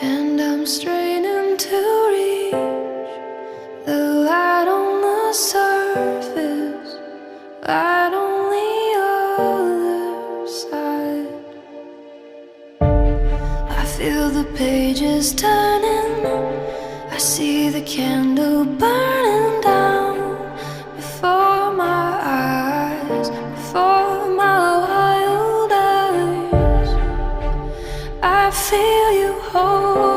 And I'm straining to reach the light on the surface, light on the other side. I feel the pages turning, I see the candle burning down before my eyes, before my wild eyes. I feel you hold